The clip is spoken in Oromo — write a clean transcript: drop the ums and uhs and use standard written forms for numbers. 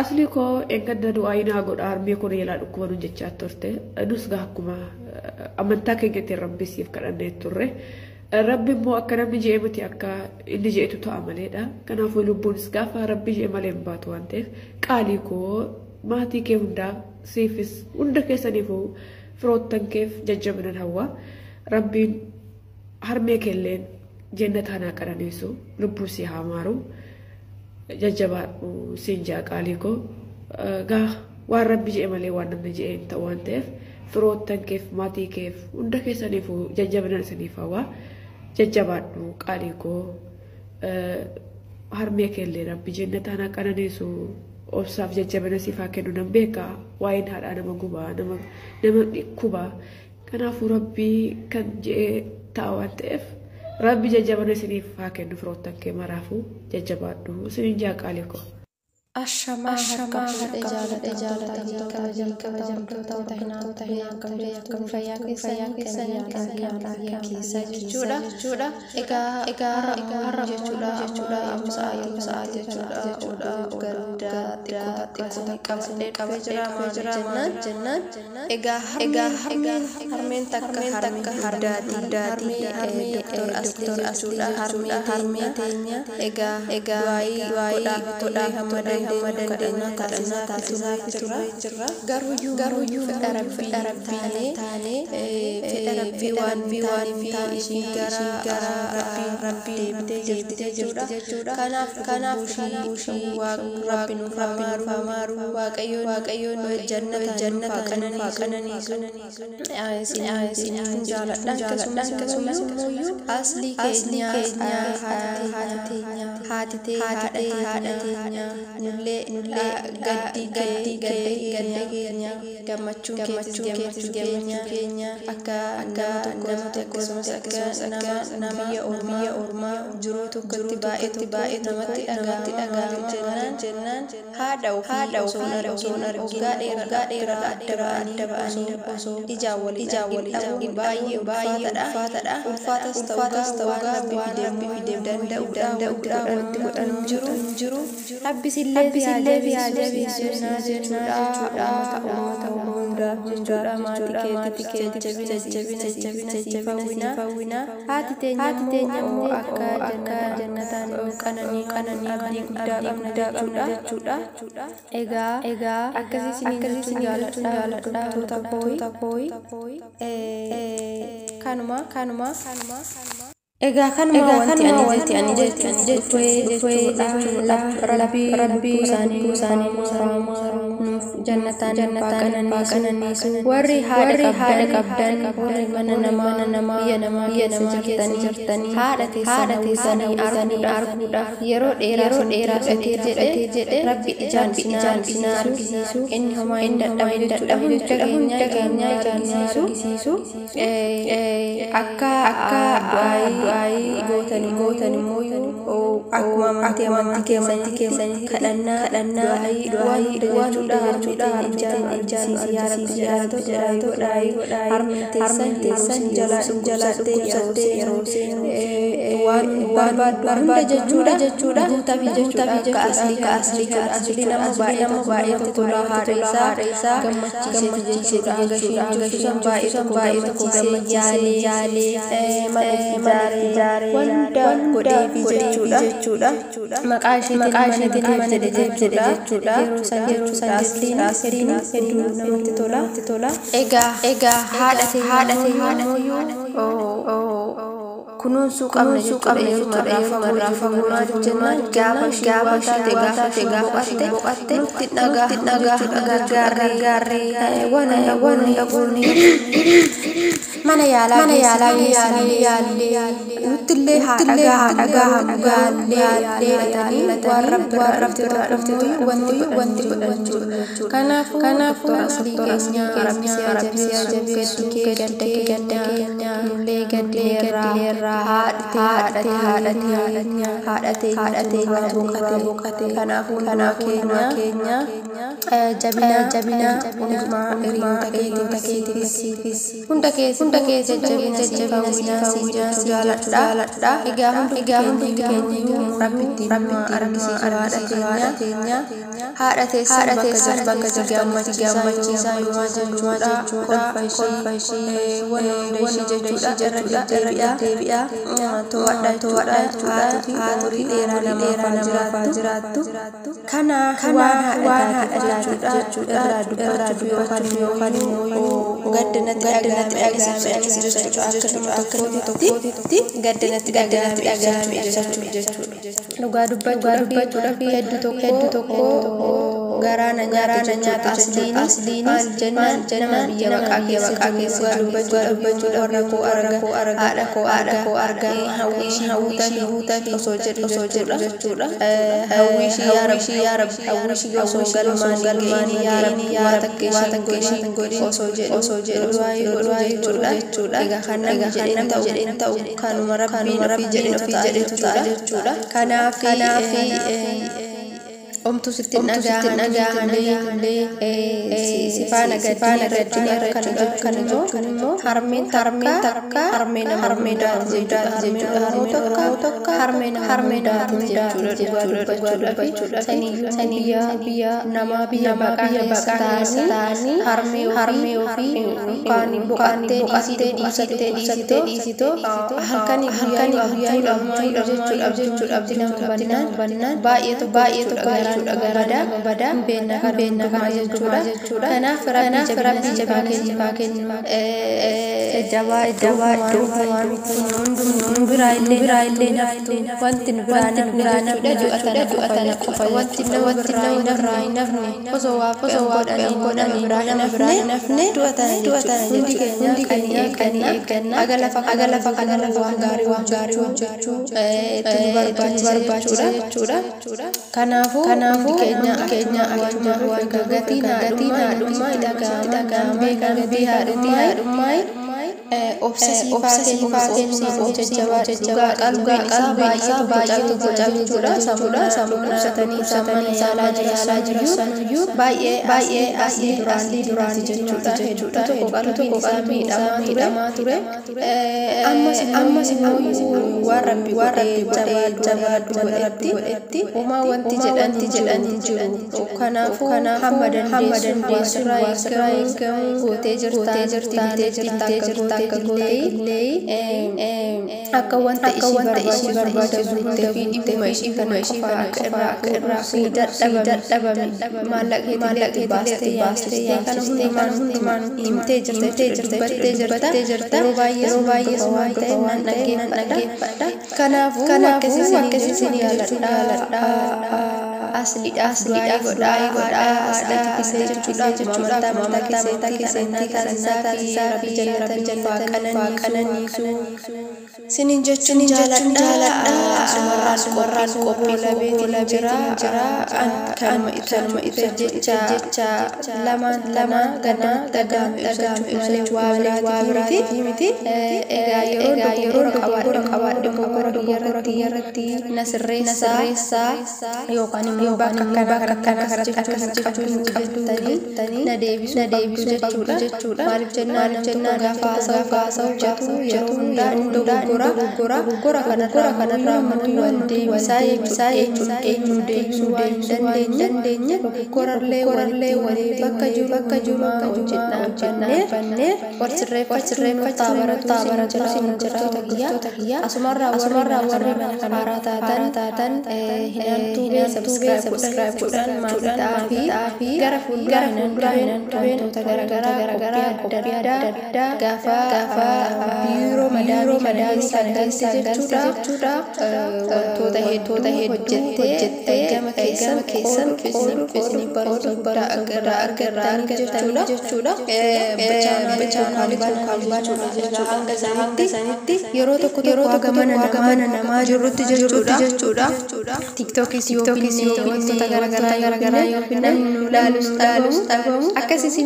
asli ko eeggadda du'aayinaa godha harmee kun eelaa dhukkuba nu jechaa turte nus gaa akkuma amantaa keenyatti rabbi siif kadhannee turre rabbi immoo akka namni je'e miti akka inni je'etu ta'a maleedha kanaafuu lubbuunis gaafa rabbi je'e malee hin baatu waan ta'eef qaalii koo maatii kee hundaa siifis hunda keessaniifuu firoottan keef jajjabinan hawwa rabbiin harmee keelleen jannata hanaa qananiisu lubbuu si haa maaru jajjabaadhu siin jaa qaalii koo gaa waan rabbi je'e malee waan namni je'e hin ta'u waan ta'eef firoottan keef maatii keef hunda keessaniifuu jajjabinan isiniif hawwa jajjabaadhu qaalii koo harmee keellee rabbi jannata hanaa qananiisu obsaaf jajjabina siif haa kennu nan beeka waa'een haadhaa nama gubaa nama dhikkubaa kanaafuu rabbii kan je'e ta'a waan ta'eef rabbi jajjabina isiniif haa kennu firoottan kee maraafuu jajjabaadhu isinin jaa qaalii koo. Ashama jaalladhe kabajamtoota hinaan fayyaa keessanii kan keessa jechuudha. Egaa har'a jechuudha amsa jechuudha gadda xiqqoo qabadhee jira jennaan. Egaa harmeen takka hardaati Dr. Asli jechuudha harmee teenya. Egaa du'aayii godhaa hammadee kadhannaa taasisaa jirra. Garuyyuu fedha rabbii taanee waan ishii gara rabbii deebitee jechuudha. Kanaaf rabbi nuuf hamaaru waaqayyoon jannata qananiisu isin jaaladha. Akkasumayyuu asli keenya haati teenya nullee gaddii keenya gammachuun keenya akka nama tokkos akka nama biyya ormaa jiruu tokkotti baay'ee namatti dhaga'amu jennaan haadha osoo waggaa dheeraa adda ba'anii osoo ijaa waliin baay'ee ulfaatas ta'uu waan rabbi fideef danda'uudha wanti godhan jiru. Rabbisillee jabeessinaa jechuudha. Uummata hundaaf maatii keetiif jajjabina siif hawwina. Haati teenya immoo akka jannataan qananii abdii guddaa qabna jechuudha. Egaa akkasii isiniin jaalladha kooyi. Kanuma. Egaa kanuma wanti ani jechuudha rabbii isaanii nuuf jannataan qananiisu warri haadha qabdan warri mana namaa biyya namaa jirtanii haadha teessanii arguudhaaf yeroo dheeraa jedhee rabbi ijaan isin argisiisu inni homaa hin dadhabne hunda keenya argisiisu akka du'aayii gootan immoo akkuma amantii keessanii kadhannaa du'aayii jechuudha harmi teessan jala yeroo waan barbaaddu jechuudha guutaaf jechuudha akka asli nama baay'ee tola haadha isaa gammachiise jechuudha baay'ee tokko gammachiise yaalee wanda godhee jechuudha. Maqaa isheetiin mana jechuudha. Yeroo san asliin hedduu namatti tola. Egaa haadha ta'e kunuunsuu qabna jechuudha. Yeroo fagummaa jennaan gaafa taate boqatte nutti dhagaa gargaarree waan mana yaalaa nuttillee dhagaa yaallee waan rabbi wanti godhachuudha. Kanaafuu aslii keenya rabbi jabeessu gadda keenya nullee gaddeerraa haadhatee boqate. Kanaafuu keenya jabina hundumaa hiriyoota keetiifis hunda hunda keessa jabina siifawwinaa jaaladha. Egaa hundi keenya rabbitti nama argisiisu haadha teessan bakka jirtu gammachiisaa yoo jechuudha. Kolfa ishee waan hunda ishee jechuudha. Deebi'a to'adha haati dheeraa namaaf jiraattu. Kanaaf waan haadha jechuudha irraa dubbachuu yookaan immoo gaddanatti dhagahame akka tokkotti gaddanatti dhagahame jechuudha. Dhugaa dubbachuudhaaf hedduu tokko garaana nyaata asliini maal jennaan nama biyya maqaa keessa dubbachuudha warra koo haadha koo argaa hawwiishii osoo jechuudha. Hawwiishii yaa rabbi osoo galmaan yaa rabbi waa takka ishiin godhi osoo jedhu jechuudha. Egaa kan namni jedheen ta'u kanuma rabbiin ofii jedhetu ta'a jechuudha. Kanaaf omtu sitti dhagahamee sifaana gaddiin kan immoo harmeen takka harmee tokko harmee jechuudha. Sanii nama biyya maqaa ta'anii harmee ofii kan boqattee dhiisitoo halkanii guyyaa jechuudha. Bannaan baay'ee badaa beena jechuudha. Kanaaf rabbi jabaa kennu jabaa biraa illee naftu wanti nu biraa jechuudha. Qofa wanti biraa hin nafne osoo godhanii biraa hin nafne du'atana hundi keenya kan eegganna aga lafa waan gaarii hojjechuu itti barbaachisaa jechuudha. Kanaafuu keenya waan gatii naadhummaa dhagahamee kan haadhummaa obsa siifaa kennu jajjabaa qalbii isaa baay'eetu boca jechuudha. Sammuu ibsatanii mana yaalaa jiru baay'ee asii duraan jechuudha. Tokko qalbii miidhamaa ture. Ammas immoo waan rabbi godhetti uumaa wanti jedhanii jiru. Kanaafuu hamma dandeessu irraa eegamu gootee jirta akka goote akka wanta ishii barbaachisu fi dhibbuma ishii qofaa akka irraa dadhabame maallaqeetti baastee kana hundumaan himtee jirta. Yeroo baay'ee waan ta'e nan dhaggeeffadha. Kanaafuu akkasiin jaalladha. Asliidha godhaa haadha kisee jechuudha. Amantaa keessatti taasisaa fi rabbi qananiisu sinin jechuun jaaladha. Asumarraan qophii labeetiin jira. Kanuma ibsa jecha lama ganaa dhagaame ibsachuu waa biraati miti. Egaa yeroo qabaadhe gogora irratti na sirreessaa yookaan immoo bakka kana jechuun jettanii na deebisuu jechuudha. Maaliif jennaan gaafa haasa'u hojjetu yeroo hundaa dogoggora kanarraa waan deebisaa eenyu deebisuu waan hin dandeenye dogoggorallee walii bakka jiru hojjennee wal sirreeffachuu baratu sinirtoota kiyyaa asumarraa warri mana haaraa taatan hinantuu subscribe godhan maatii fi gara fuuldura wantoota garaagaraa qophii adda gaafa biiroo madaanii jechuudha. Wantoota hedduu hojjettee gama keessan qooduu barumsa guddaa akka irraa argattan jechuudha. Hanga sanitti yeroo tokko gamana namaa jirrutti jechuudha. TikTokis yoo binne wantoota garaagaraa yoo binne namni nu ilaalus dhabamu akkasii